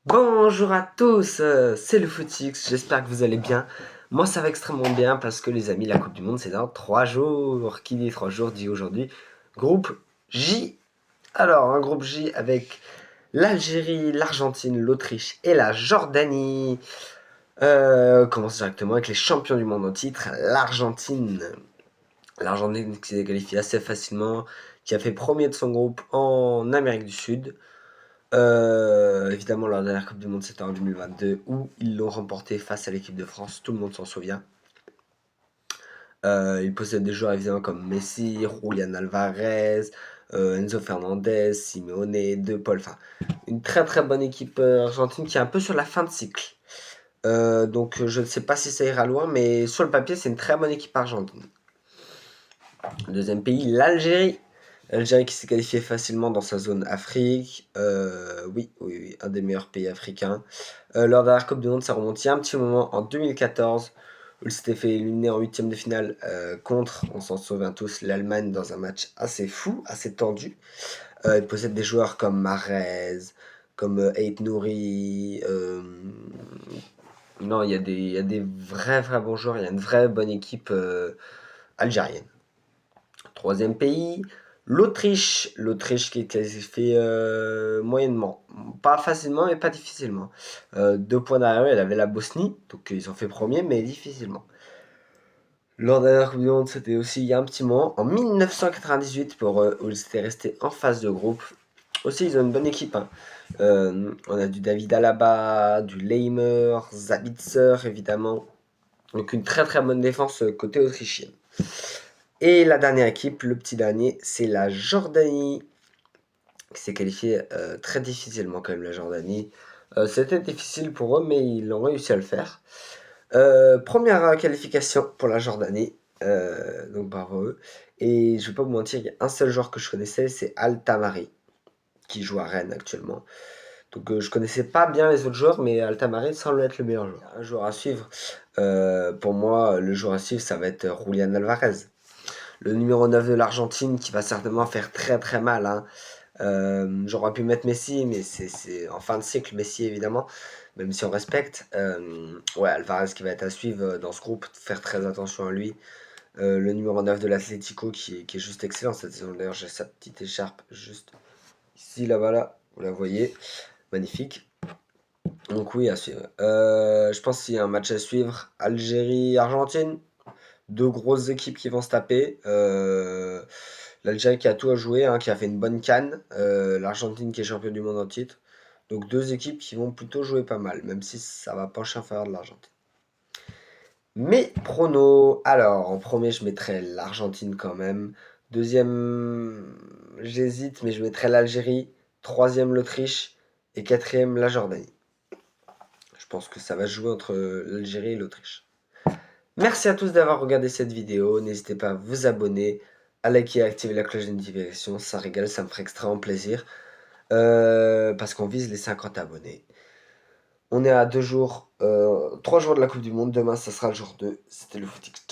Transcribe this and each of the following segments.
Bonjour à tous, c'est le Footix, j'espère que vous allez bien. Moi ça va extrêmement bien parce que les amis, la Coupe du Monde c'est dans 3 jours. Qui dit 3 jours dit aujourd'hui groupe J. Alors un groupe J avec l'Algérie, l'Argentine, l'Autriche et la Jordanie. Commence directement avec les champions du monde en titre, l'Argentine. L'Argentine qui s'est qualifiée assez facilement, qui a fait premier de son groupe en Amérique du Sud. Évidemment, leur dernière Coupe du Monde, c'était en 2022, où ils l'ont remporté face à l'équipe de France, tout le monde s'en souvient. Ils possèdent des joueurs évidemment comme Messi, Julian Alvarez, Enzo Fernandez, Simeone, De Paul, enfin une très très bonne équipe argentine qui est un peu sur la fin de cycle. Donc je ne sais pas si ça ira loin, mais sur le papier, c'est une très bonne équipe argentine. Deuxième pays, l'Algérie. L'Algérie qui s'est qualifiée facilement dans sa zone Afrique. Oui, un des meilleurs pays africains. Lors de la Coupe du Monde, ça remonte il y a un petit moment, en 2014, où il s'était fait éliminer en huitième de finale contre, on s'en souvient tous, l'Allemagne dans un match assez fou, assez tendu. Il possède des joueurs comme Mahrez, comme Ait Nouri. Non, il y a des vrais bons joueurs, il y a une vraie bonne équipe algérienne. Troisième pays, l'Autriche. L'Autriche qui est classifiée moyennement. Pas facilement, mais pas difficilement. 2 points derrière eux, elle avait la Bosnie. Donc ils ont fait premier, mais difficilement. Leur dernière Coupe du Monde, c'était aussi il y a un petit moment, en 1998, où ils étaient restés en phase de groupe. Aussi, ils ont une bonne équipe. Hein. On a du David Alaba, du Leimer, Zabitzer, évidemment. Donc une très très bonne défense côté autrichienne. Et la dernière équipe, le petit dernier, c'est la Jordanie, qui s'est qualifiée très difficilement quand même, la Jordanie. C'était difficile pour eux, mais ils ont réussi à le faire. Première qualification pour la Jordanie, donc bravo eux. Et je vais pas vous mentir, il y a un seul joueur que je connaissais, c'est Altamari, qui joue à Rennes actuellement. Donc je connaissais pas bien les autres joueurs, mais Altamari semble être le meilleur joueur. Un joueur à suivre, pour moi, le joueur à suivre, ça va être Julian Alvarez. Le numéro 9 de l'Argentine qui va certainement faire très très mal. Hein. J'aurais pu mettre Messi, mais c'est en fin de cycle, Messi évidemment, même si on respecte. Ouais, Alvarez qui va être à suivre dans ce groupe, faire très attention à lui. Le numéro 9 de l'Atlético qui est juste excellent cette saison. D'ailleurs, j'ai sa petite écharpe juste ici, là-bas, là. Vous la voyez, magnifique. Donc oui, à suivre. Je pense qu'il y a un match à suivre. Algérie-Argentine. Deux grosses équipes qui vont se taper. L'Algérie qui a tout à jouer, hein, qui a fait une bonne CAN. L'Argentine qui est champion du monde en titre. Donc deux équipes qui vont plutôt jouer pas mal, même si ça va pencher en faveur de l'Argentine. Mes pronos. Alors, en premier, je mettrais l'Argentine quand même. Deuxième, j'hésite, mais je mettrais l'Algérie. Troisième, l'Autriche. Et quatrième, la Jordanie. Je pense que ça va jouer entre l'Algérie et l'Autriche. Merci à tous d'avoir regardé cette vidéo. N'hésitez pas à vous abonner, à liker et à activer la cloche de notification. Ça régale, ça me ferait extrêmement plaisir. Parce qu'on vise les 50 abonnés. On est à 3 jours de la Coupe du Monde. Demain, ça sera le jour 2. C'était le Footix.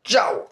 Ciao!